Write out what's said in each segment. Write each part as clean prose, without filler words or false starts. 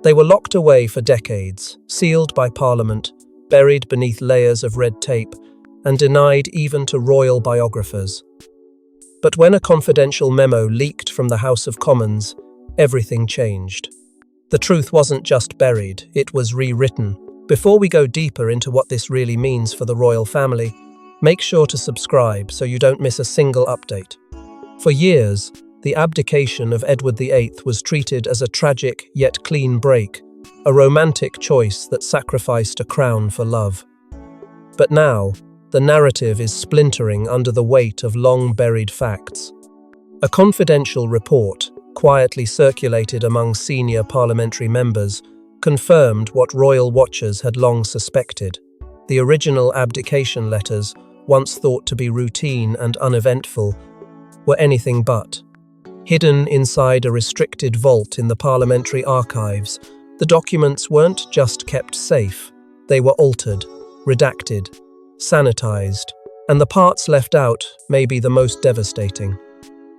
They were locked away for decades, sealed by Parliament, buried beneath layers of red tape, and denied even to royal biographers. But when a confidential memo leaked from the House of Commons, everything changed. The truth wasn't just buried, it was rewritten. Before we go deeper into what this really means for the royal family, make sure to subscribe so you don't miss a single update. For years, the abdication of Edward VIII was treated as a tragic yet clean break, a romantic choice that sacrificed a crown for love. But now, the narrative is splintering under the weight of long-buried facts. A confidential report, quietly circulated among senior parliamentary members, confirmed what royal watchers had long suspected. The original abdication letters, once thought to be routine and uneventful, were anything but. Hidden inside a restricted vault in the parliamentary archives, the documents weren't just kept safe, they were altered, redacted, sanitized, and the parts left out may be the most devastating.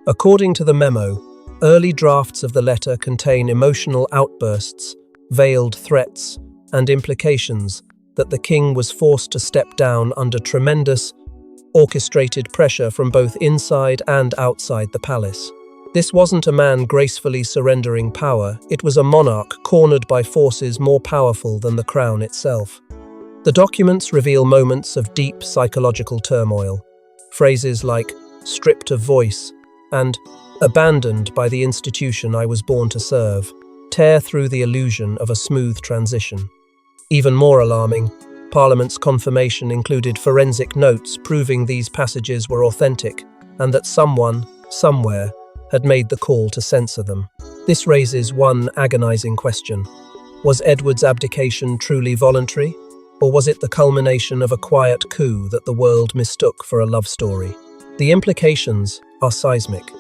According to the memo, early drafts of the letter contain emotional outbursts, veiled threats, and implications that the king was forced to step down under tremendous, orchestrated pressure from both inside and outside the palace. This wasn't a man gracefully surrendering power, it was a monarch cornered by forces more powerful than the crown itself. The documents reveal moments of deep psychological turmoil. Phrases like "stripped of voice" and "abandoned by the institution I was born to serve" tear through the illusion of a smooth transition. Even more alarming, Parliament's confirmation included forensic notes proving these passages were authentic and that someone, somewhere, had made the call to censor them. This raises one agonizing question. Was Edward's abdication truly voluntary, or was it the culmination of a quiet coup that the world mistook for a love story? The implications are seismic.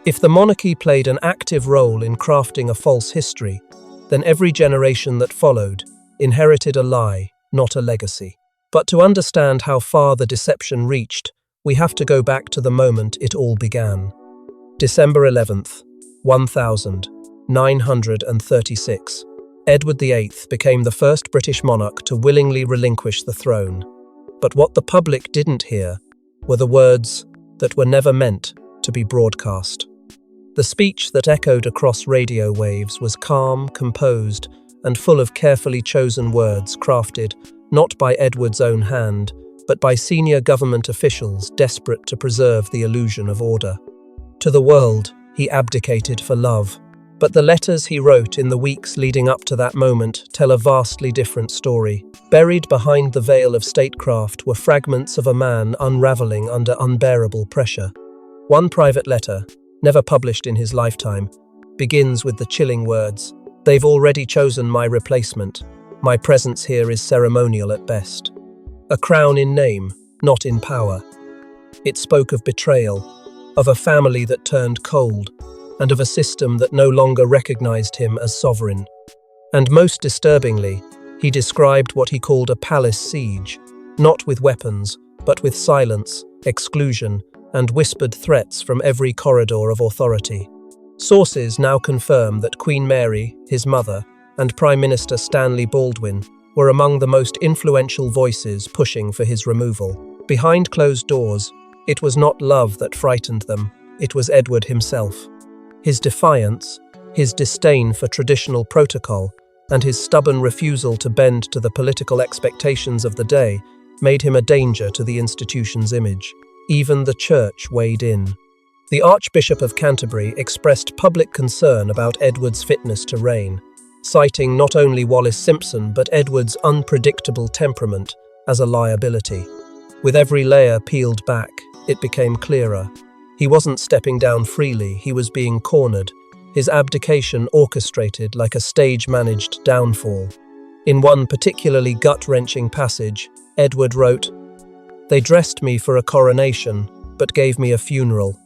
If the monarchy played an active role in crafting a false history, then every generation that followed inherited a lie, not a legacy. But to understand how far the deception reached, we have to go back to the moment it all began. December 11th, 1936. Edward VIII became the first British monarch to willingly relinquish the throne. But what the public didn't hear were the words that were never meant to be broadcast. The speech that echoed across radio waves was calm, composed, and full of carefully chosen words crafted not by Edward's own hand, but by senior government officials desperate to preserve the illusion of order. To the world, he abdicated for love. But the letters he wrote in the weeks leading up to that moment tell a vastly different story. Buried behind the veil of statecraft were fragments of a man unraveling under unbearable pressure. One private letter, never published in his lifetime, begins with the chilling words, "They've already chosen my replacement. My presence here is ceremonial at best." A crown in name, not in power. It spoke of betrayal, of a family that turned cold, and of a system that no longer recognized him as sovereign. And most disturbingly, he described what he called a palace siege, not with weapons, but with silence, exclusion, and whispered threats from every corridor of authority. Sources now confirm that Queen Mary, his mother, and Prime Minister Stanley Baldwin were among the most influential voices pushing for his removal. Behind closed doors, it was not love that frightened them, it was Edward himself. His defiance, his disdain for traditional protocol, and his stubborn refusal to bend to the political expectations of the day made him a danger to the institution's image. Even the church weighed in. The Archbishop of Canterbury expressed public concern about Edward's fitness to reign, citing not only Wallis Simpson but Edward's unpredictable temperament as a liability. With every layer peeled back, it became clearer. He wasn't stepping down freely, he was being cornered, his abdication orchestrated like a stage-managed downfall. In one particularly gut-wrenching passage, Edward wrote, "They dressed me for a coronation, but gave me a funeral.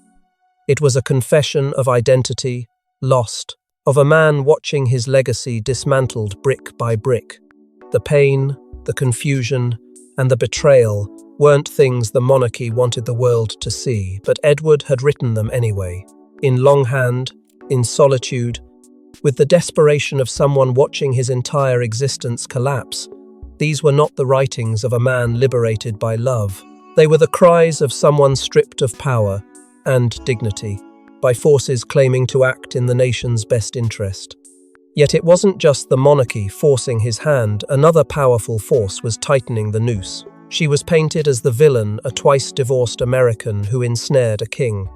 It was a confession of identity, lost, of a man watching his legacy dismantled brick by brick. The pain, the confusion, and the betrayal weren't things the monarchy wanted the world to see, but Edward had written them anyway, in longhand, in solitude, with the desperation of someone watching his entire existence collapse. These were not the writings of a man liberated by love. They were the cries of someone stripped of power and dignity by forces claiming to act in the nation's best interest. Yet it wasn't just the monarchy forcing his hand, another powerful force was tightening the noose. She was painted as the villain, a twice-divorced American who ensnared a king.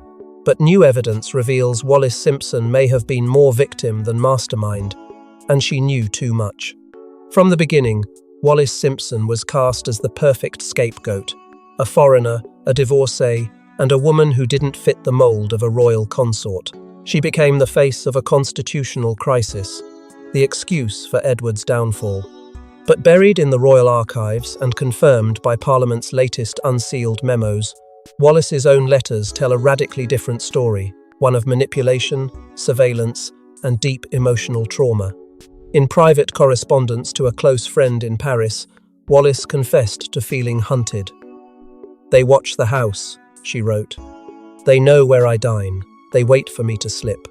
But new evidence reveals Wallis Simpson may have been more victim than mastermind, and she knew too much. From the beginning, Wallis Simpson was cast as the perfect scapegoat, a foreigner, a divorcee, and a woman who didn't fit the mold of a royal consort. She became the face of a constitutional crisis, the excuse for Edward's downfall. But buried in the royal archives and confirmed by Parliament's latest unsealed memos, Wallis's own letters tell a radically different story, one of manipulation, surveillance, and deep emotional trauma. In private correspondence to a close friend in Paris, Wallis confessed to feeling hunted. "They watch the house," she wrote. "They know where I dine. They wait for me to slip."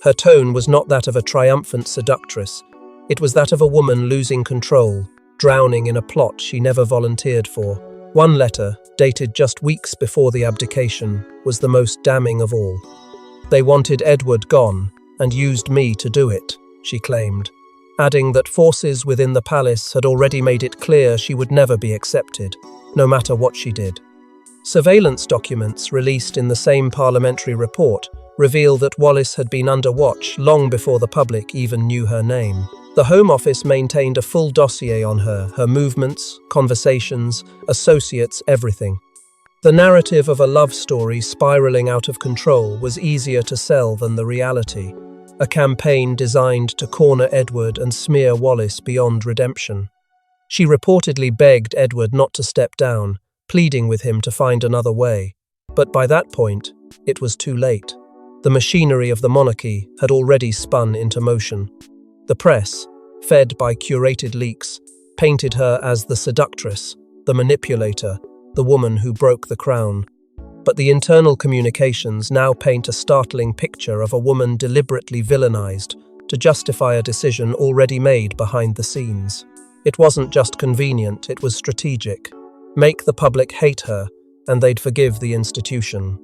Her tone was not that of a triumphant seductress. It was that of a woman losing control, drowning in a plot she never volunteered for. One letter, dated just weeks before the abdication, was the most damning of all. "They wanted Edward gone, and used me to do it," she claimed, adding that forces within the palace had already made it clear she would never be accepted, no matter what she did. Surveillance documents released in the same parliamentary report reveal that Wallis had been under watch long before the public even knew her name. The Home Office maintained a full dossier on her movements, conversations, associates, everything. The narrative of a love story spiraling out of control was easier to sell than the reality, a campaign designed to corner Edward and smear Wallis beyond redemption. She reportedly begged Edward not to step down, pleading with him to find another way. But by that point, it was too late. The machinery of the monarchy had already spun into motion. The press, fed by curated leaks, painted her as the seductress, the manipulator, the woman who broke the crown. But the internal communications now paint a startling picture of a woman deliberately villainized to justify a decision already made behind the scenes. It wasn't just convenient, it was strategic. Make the public hate her, and they'd forgive the institution.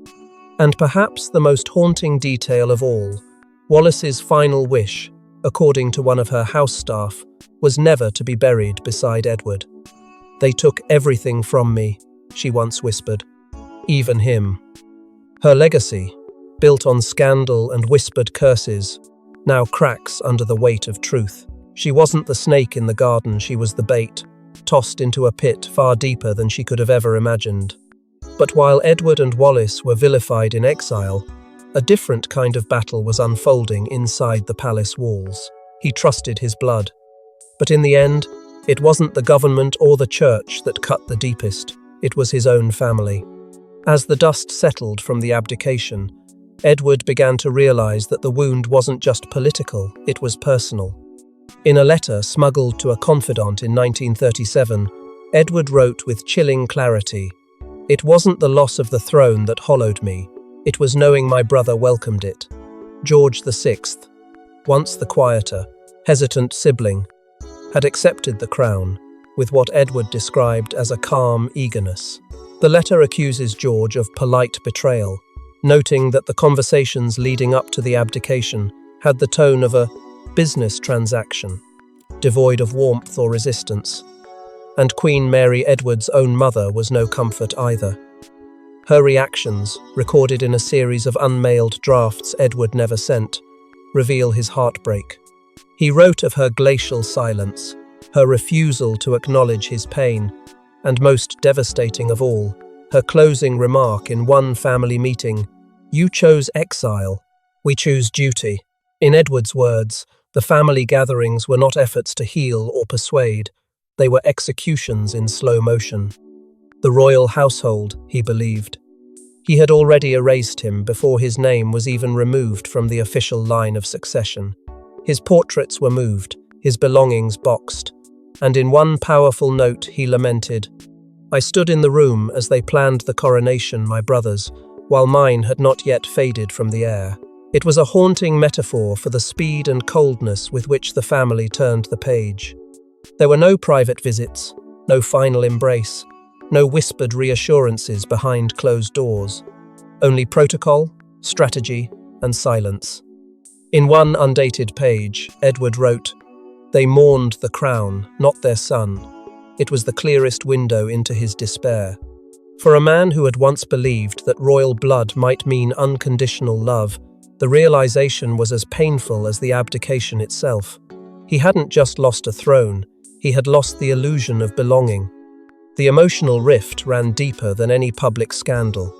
And perhaps the most haunting detail of all, Wallis's final wish, according to one of her house staff, was never to be buried beside Edward. "They took everything from me," she once whispered. "Even him." Her legacy, built on scandal and whispered curses, now cracks under the weight of truth. She wasn't the snake in the garden, she was the bait, tossed into a pit far deeper than she could have ever imagined. But while Edward and Wallis were vilified in exile, a different kind of battle was unfolding inside the palace walls. He trusted his blood. But in the end, it wasn't the government or the church that cut the deepest, it was his own family. As the dust settled from the abdication, Edward began to realize that the wound wasn't just political, it was personal. In a letter smuggled to a confidant in 1937, Edward wrote with chilling clarity, "It wasn't the loss of the throne that hollowed me, it was knowing my brother welcomed it." George VI, once the quieter, hesitant sibling, had accepted the crown, with what Edward described as a calm eagerness. The letter accuses George of polite betrayal, noting that the conversations leading up to the abdication had the tone of a business transaction, devoid of warmth or resistance. And Queen Mary Edward's own mother was no comfort either. Her reactions, recorded in a series of unmailed drafts Edward never sent, reveal his heartbreak. He wrote of her glacial silence, her refusal to acknowledge his pain, and most devastating of all, her closing remark in one family meeting, "You chose exile, we choose duty." In Edward's words, the family gatherings were not efforts to heal or persuade, they were executions in slow motion. The royal household, he believed. He had already erased him before his name was even removed from the official line of succession. His portraits were moved, his belongings boxed, and in one powerful note he lamented, "I stood in the room as they planned the coronation, my brothers, while mine had not yet faded from the air." It was a haunting metaphor for the speed and coldness with which the family turned the page. There were no private visits, no final embrace, no whispered reassurances behind closed doors. Only protocol, strategy, and silence. In one undated page, Edward wrote, "They mourned the crown, not their son." It was the clearest window into his despair. For a man who had once believed that royal blood might mean unconditional love, the realization was as painful as the abdication itself. He hadn't just lost a throne, he had lost the illusion of belonging. The emotional rift ran deeper than any public scandal.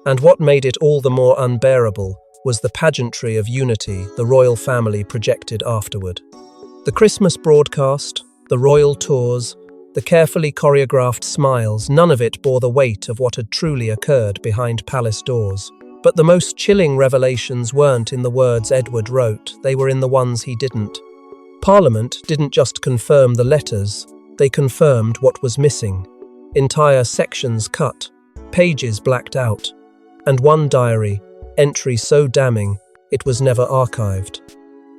And what made it all the more unbearable was the pageantry of unity the royal family projected afterward. The Christmas broadcast, the royal tours, the carefully choreographed smiles, none of it bore the weight of what had truly occurred behind palace doors. But the most chilling revelations weren't in the words Edward wrote, they were in the ones he didn't. Parliament didn't just confirm the letters, they confirmed what was missing. Entire sections cut, pages blacked out, and one diary entry so damning it was never archived.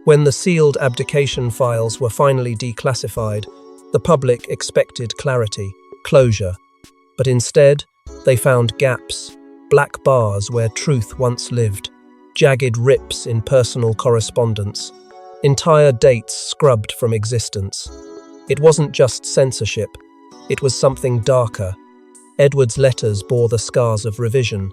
When the sealed abdication files were finally declassified, the public expected clarity, closure, but instead they found gaps, black bars where truth once lived, jagged rips in personal correspondence, entire dates scrubbed from existence. It wasn't just censorship, it was something darker. Edward's letters bore the scars of revision,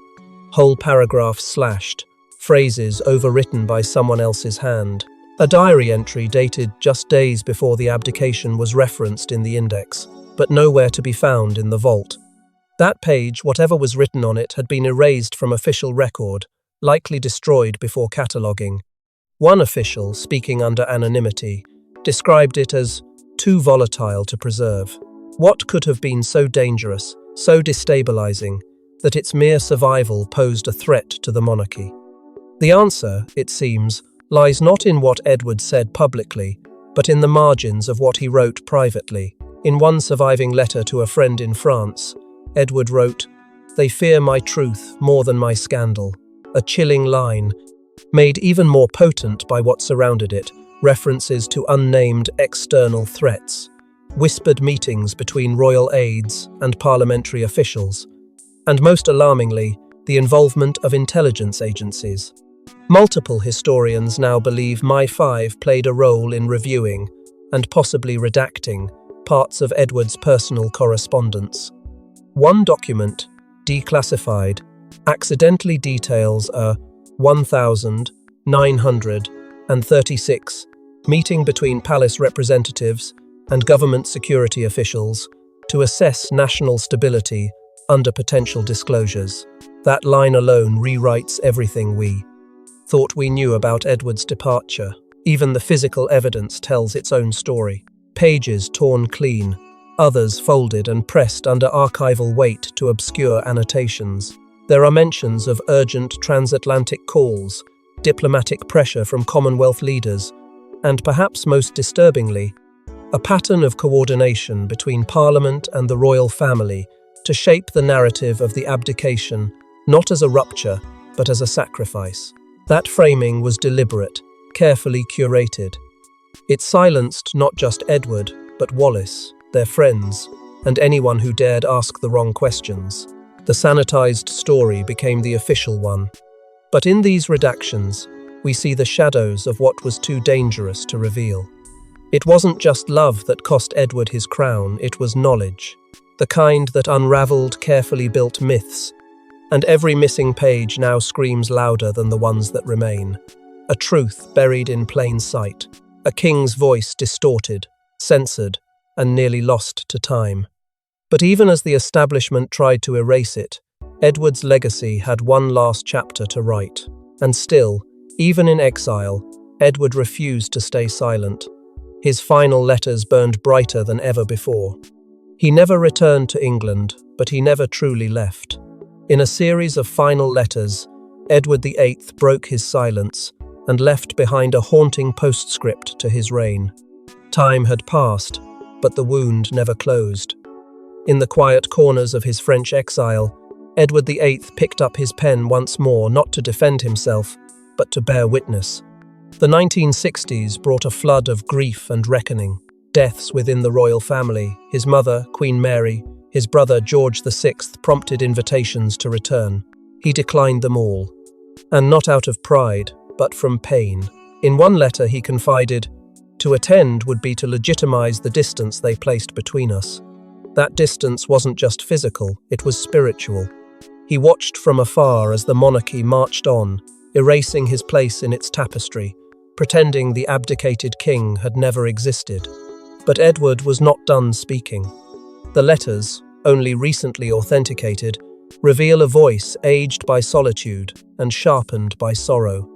whole paragraphs slashed, phrases overwritten by someone else's hand. A diary entry dated just days before the abdication was referenced in the index, but nowhere to be found in the vault. That page, whatever was written on it, had been erased from official record, likely destroyed before cataloguing. One official, speaking under anonymity, described it as too volatile to preserve. What could have been so dangerous, so destabilizing, that its mere survival posed a threat to the monarchy? The answer, it seems, lies not in what Edward said publicly, but in the margins of what he wrote privately. In one surviving letter to a friend in France, Edward wrote, "They fear my truth more than my scandal." A chilling line, made even more potent by what surrounded it, references to unnamed external threats, whispered meetings between royal aides and parliamentary officials, and most alarmingly, the involvement of intelligence agencies. Multiple historians now believe MI5 played a role in reviewing, and possibly redacting, parts of Edward's personal correspondence. One document, declassified, accidentally details a 1936 meeting between palace representatives and government security officials to assess national stability under potential disclosures. That line alone rewrites everything we thought we knew about Edward's departure. Even the physical evidence tells its own story. Pages torn clean, others folded and pressed under archival weight to obscure annotations. There are mentions of urgent transatlantic calls, diplomatic pressure from Commonwealth leaders, and perhaps most disturbingly, a pattern of coordination between Parliament and the royal family to shape the narrative of the abdication, not as a rupture, but as a sacrifice. That framing was deliberate, carefully curated. It silenced not just Edward, but Wallis, their friends, and anyone who dared ask the wrong questions. The sanitized story became the official one. But in these redactions, we see the shadows of what was too dangerous to reveal. It wasn't just love that cost Edward his crown, it was knowledge, the kind that unraveled carefully built myths, and every missing page now screams louder than the ones that remain. A truth buried in plain sight, a king's voice distorted, censored, and nearly lost to time. But even as the establishment tried to erase it, Edward's legacy had one last chapter to write. And still, even in exile, Edward refused to stay silent. His final letters burned brighter than ever before. He never returned to England, but he never truly left. In a series of final letters, Edward VIII broke his silence and left behind a haunting postscript to his reign. Time had passed, but the wound never closed. In the quiet corners of his French exile, Edward VIII picked up his pen once more, not to defend himself, but to bear witness. The 1960s brought a flood of grief and reckoning. Deaths within the royal family, his mother, Queen Mary, his brother George VI prompted invitations to return. He declined them all. And not out of pride, but from pain. In one letter he confided, "To attend would be to legitimize the distance they placed between us." That distance wasn't just physical, it was spiritual. He watched from afar as the monarchy marched on, erasing his place in its tapestry, pretending the abdicated king had never existed. But Edward was not done speaking. The letters, only recently authenticated, reveal a voice aged by solitude and sharpened by sorrow.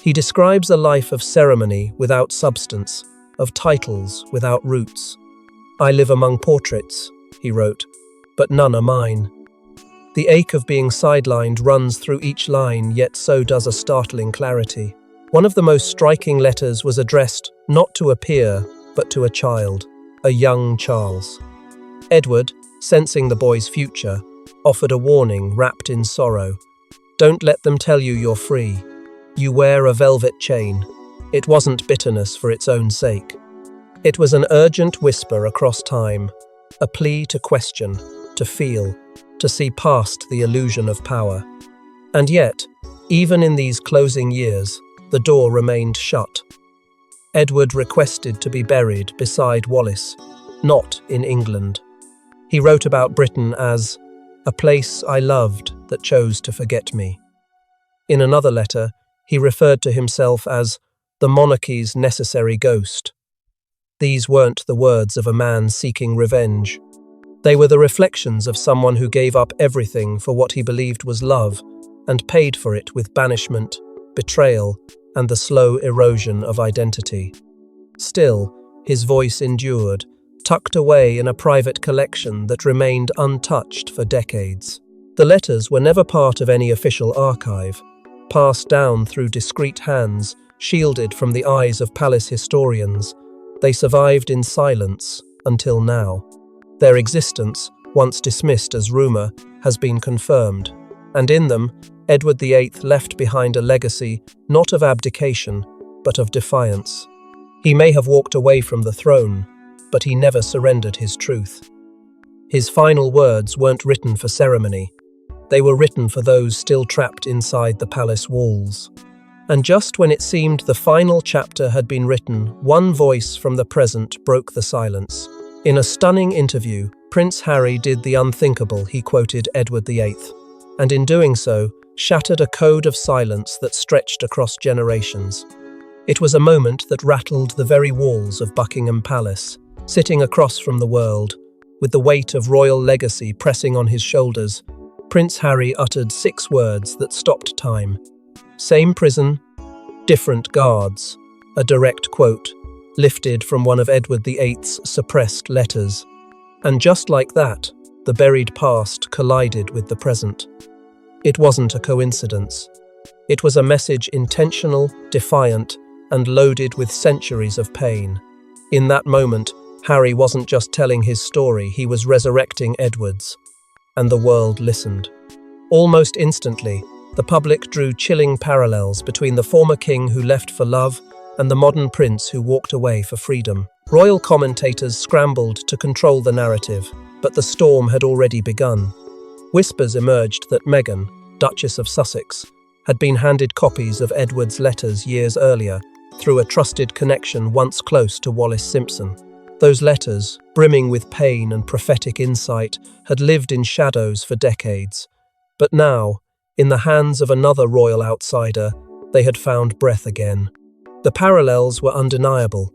He describes a life of ceremony without substance, of titles without roots. "I live among portraits," he wrote, "but none are mine." The ache of being sidelined runs through each line, yet so does a startling clarity. One of the most striking letters was addressed not to a peer, but to a child, a young Charles. Edward, sensing the boy's future, offered a warning wrapped in sorrow. "Don't let them tell you you're free. You wear a velvet chain." It wasn't bitterness for its own sake. It was an urgent whisper across time, a plea to question, to feel, to see past the illusion of power. And yet, even in these closing years, the door remained shut. Edward requested to be buried beside Wallis, not in England. He wrote about Britain as "a place I loved that chose to forget me." In another letter, he referred to himself as the monarchy's necessary ghost. These weren't the words of a man seeking revenge. They were the reflections of someone who gave up everything for what he believed was love and paid for it with banishment, betrayal, and the slow erosion of identity. Still, his voice endured, tucked away in a private collection that remained untouched for decades. The letters were never part of any official archive, passed down through discreet hands, shielded from the eyes of palace historians. They survived in silence until now. Their existence, once dismissed as rumour, has been confirmed, and in them, Edward VIII left behind a legacy not of abdication, but of defiance. He may have walked away from the throne, but he never surrendered his truth. His final words weren't written for ceremony. They were written for those still trapped inside the palace walls. And just when it seemed the final chapter had been written, one voice from the present broke the silence. In a stunning interview, Prince Harry did the unthinkable. He quoted Edward VIII, and in doing so, shattered a code of silence that stretched across generations. It was a moment that rattled the very walls of Buckingham Palace. Sitting across from the world, with the weight of royal legacy pressing on his shoulders, Prince Harry uttered 6 words that stopped time. "Same prison, different guards," a direct quote, lifted from one of Edward VIII's suppressed letters. And just like that, the buried past collided with the present. It wasn't a coincidence. It was a message intentional, defiant, and loaded with centuries of pain. In that moment, Harry wasn't just telling his story, he was resurrecting Edward's. And the world listened. Almost instantly, the public drew chilling parallels between the former king who left for love and the modern prince who walked away for freedom. Royal commentators scrambled to control the narrative, but the storm had already begun. Whispers emerged that Meghan, Duchess of Sussex, had been handed copies of Edward's letters years earlier through a trusted connection once close to Wallis Simpson. Those letters, brimming with pain and prophetic insight, had lived in shadows for decades. But now, in the hands of another royal outsider, they had found breath again. The parallels were undeniable.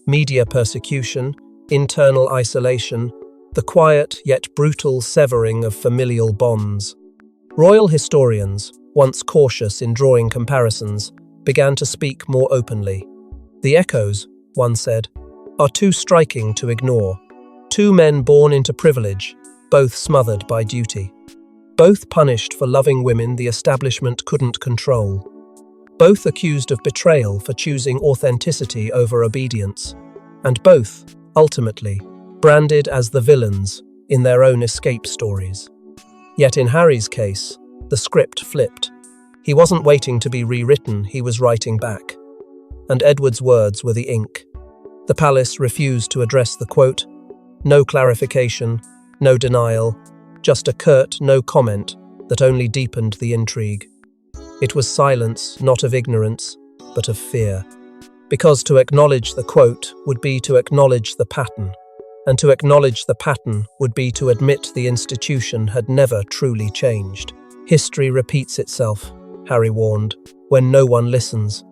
Media persecution, internal isolation, the quiet yet brutal severing of familial bonds. Royal historians, once cautious in drawing comparisons, began to speak more openly. "The echoes," one said, "are too striking to ignore. 2 men born into privilege, both smothered by duty. Both punished for loving women the establishment couldn't control. Both accused of betrayal for choosing authenticity over obedience. And both, ultimately, branded as the villains in their own escape stories." Yet in Harry's case, the script flipped. He wasn't waiting to be rewritten, he was writing back. And Edward's words were the ink. The palace refused to address the quote. No clarification, no denial, just a curt no comment that only deepened the intrigue. It was silence, not of ignorance, but of fear. Because to acknowledge the quote would be to acknowledge the pattern, and to acknowledge the pattern would be to admit the institution had never truly changed. History repeats itself, Harry warned, when no one listens.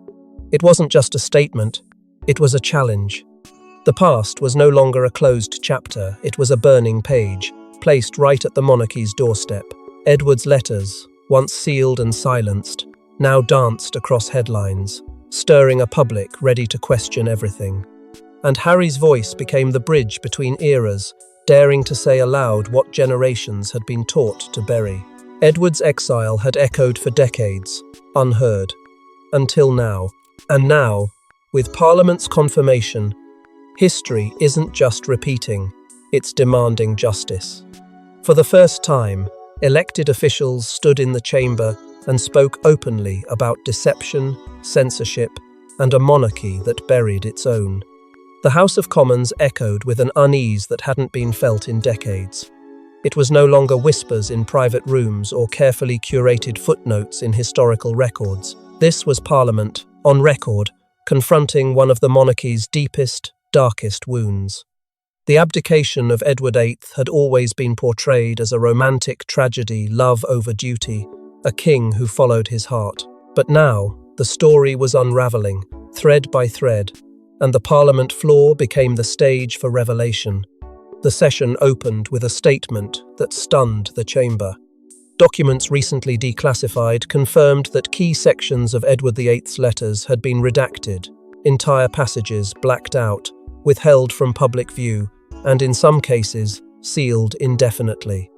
It wasn't just a statement, it was a challenge. The past was no longer a closed chapter, it was a burning page, placed right at the monarchy's doorstep. Edward's letters, once sealed and silenced, now danced across headlines, stirring a public ready to question everything. And Harry's voice became the bridge between eras, daring to say aloud what generations had been taught to bury. Edward's exile had echoed for decades, unheard, until now. And now, with Parliament's confirmation, history isn't just repeating, it's demanding justice. For the first time, elected officials stood in the chamber and spoke openly about deception, censorship, and a monarchy that buried its own. The House of Commons echoed with an unease that hadn't been felt in decades. It was no longer whispers in private rooms or carefully curated footnotes in historical records. This was Parliament, on record, confronting one of the monarchy's deepest, darkest wounds. The abdication of Edward VIII had always been portrayed as a romantic tragedy, love over duty, a king who followed his heart. But now, the story was unravelling, thread by thread, and the Parliament floor became the stage for revelation. The session opened with a statement that stunned the chamber. Documents recently declassified confirmed that key sections of Edward VIII's letters had been redacted, entire passages blacked out, withheld from public view, and in some cases, sealed indefinitely.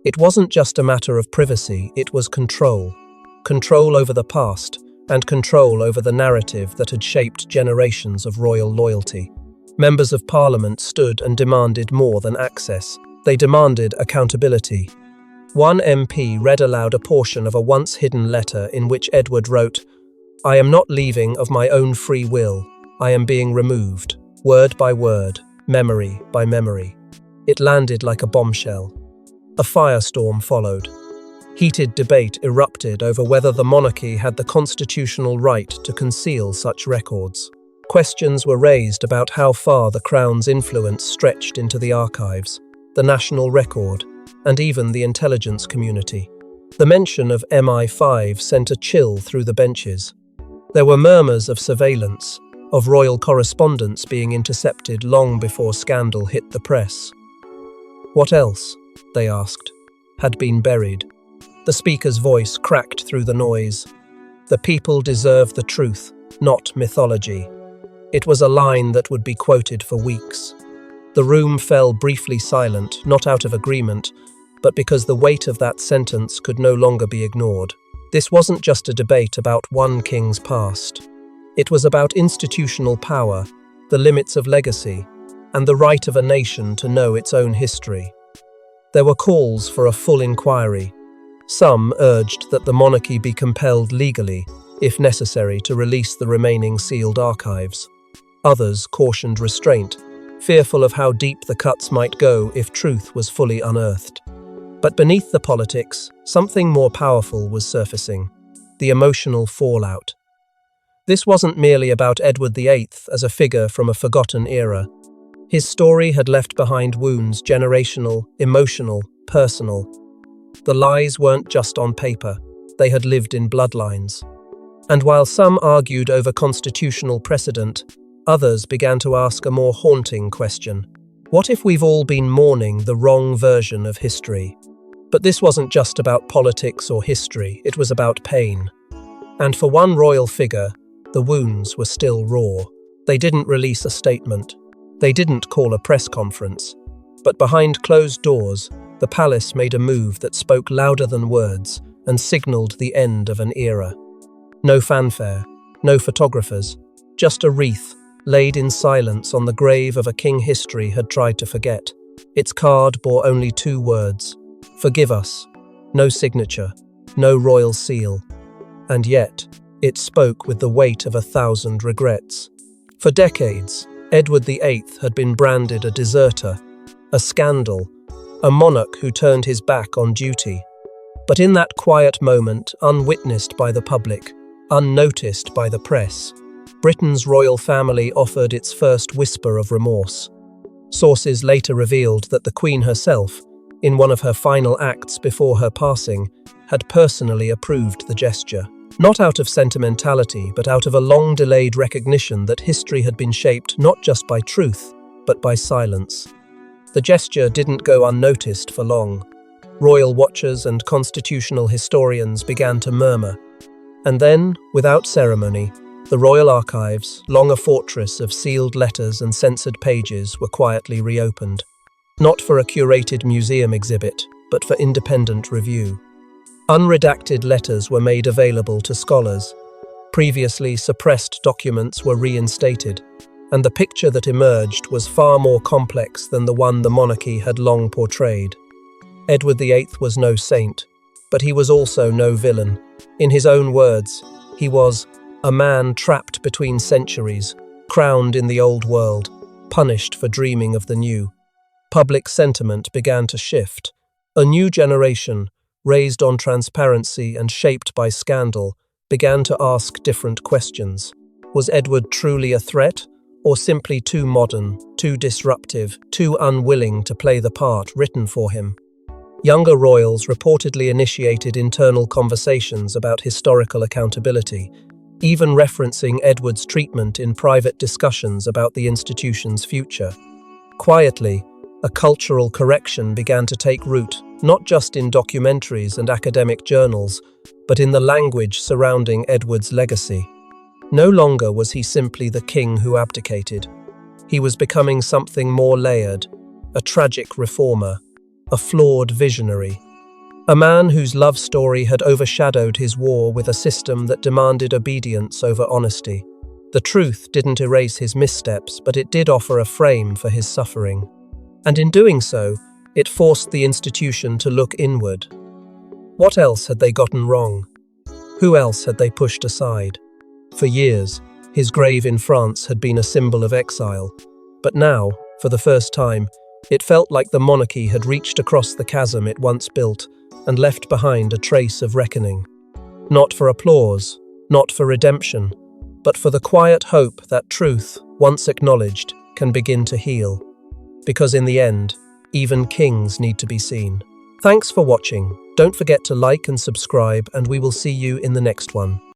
It wasn't just a matter of privacy, it was control. Control over the past, and control over the narrative that had shaped generations of royal loyalty. Members of Parliament stood and demanded more than access. They demanded accountability. One MP read aloud a portion of a once-hidden letter in which Edward wrote, "I am not leaving of my own free will. I am being removed, word by word, memory by memory." It landed like a bombshell. A firestorm followed. Heated debate erupted over whether the monarchy had the constitutional right to conceal such records. Questions were raised about how far the Crown's influence stretched into the archives, the national record, and even the intelligence community. The mention of MI5 sent a chill through the benches. There were murmurs of surveillance, of royal correspondence being intercepted long before scandal hit the press. What else, they asked, had been buried? The speaker's voice cracked through the noise. The people deserve the truth, not mythology. It was a line that would be quoted for weeks. The room fell briefly silent, not out of agreement, but because the weight of that sentence could no longer be ignored. This wasn't just a debate about one king's past. It was about institutional power, the limits of legacy, and the right of a nation to know its own history. There were calls for a full inquiry. Some urged that the monarchy be compelled legally, if necessary, to release the remaining sealed archives. Others cautioned restraint, fearful of how deep the cuts might go if truth was fully unearthed. But beneath the politics, something more powerful was surfacing: the emotional fallout. This wasn't merely about Edward VIII as a figure from a forgotten era. His story had left behind wounds, generational, emotional, personal. The lies weren't just on paper, they had lived in bloodlines. And while some argued over constitutional precedent, others began to ask a more haunting question. What if we've all been mourning the wrong version of history? But this wasn't just about politics or history, it was about pain. And for one royal figure, the wounds were still raw. They didn't release a statement. They didn't call a press conference. But behind closed doors, the palace made a move that spoke louder than words and signaled the end of an era. No fanfare, no photographers, just a wreath laid in silence on the grave of a king history had tried to forget. Its card bore only 2 words: "Forgive us." No signature, no royal seal. and yet it spoke with the weight of 1,000 regrets. For decades, Edward VIII had been branded a deserter, a scandal, a monarch who turned his back on duty. But in that quiet moment, unwitnessed by the public, unnoticed by the press, Britain's royal family offered its first whisper of remorse. Sources later revealed that the Queen herself, in one of her final acts before her passing, had personally approved the gesture. Not out of sentimentality, but out of a long-delayed recognition that history had been shaped not just by truth, but by silence. The gesture didn't go unnoticed for long. Royal watchers and constitutional historians began to murmur. And then, without ceremony, the royal archives, long a fortress of sealed letters and censored pages, were quietly reopened. Not for a curated museum exhibit, but for independent review. Unredacted letters were made available to scholars. Previously suppressed documents were reinstated, and the picture that emerged was far more complex than the one the monarchy had long portrayed. Edward VIII was no saint, but he was also no villain. In his own words, he was a man trapped between centuries, crowned in the old world, punished for dreaming of the new. Public sentiment began to shift. A new generation, raised on transparency and shaped by scandal, began to ask different questions. Was Edward truly a threat, or simply too modern, too disruptive, too unwilling to play the part written for him? Younger royals reportedly initiated internal conversations about historical accountability, even referencing Edward's treatment in private discussions about the institution's future. Quietly, a cultural correction began to take root, not just in documentaries and academic journals, but in the language surrounding Edward's legacy. No longer was he simply the king who abdicated. He was becoming something more layered, a tragic reformer, a flawed visionary, a man whose love story had overshadowed his war with a system that demanded obedience over honesty. The truth didn't erase his missteps, but it did offer a frame for his suffering. And in doing so, it forced the institution to look inward. What else had they gotten wrong? Who else had they pushed aside? For years, his grave in France had been a symbol of exile. But now, for the first time, it felt like the monarchy had reached across the chasm it once built and left behind a trace of reckoning. Not for applause, not for redemption, but for the quiet hope that truth, once acknowledged, can begin to heal. Because in the end, even kings need to be seen. Thanks for watching. Don't forget to like and subscribe, and we will see you in the next one.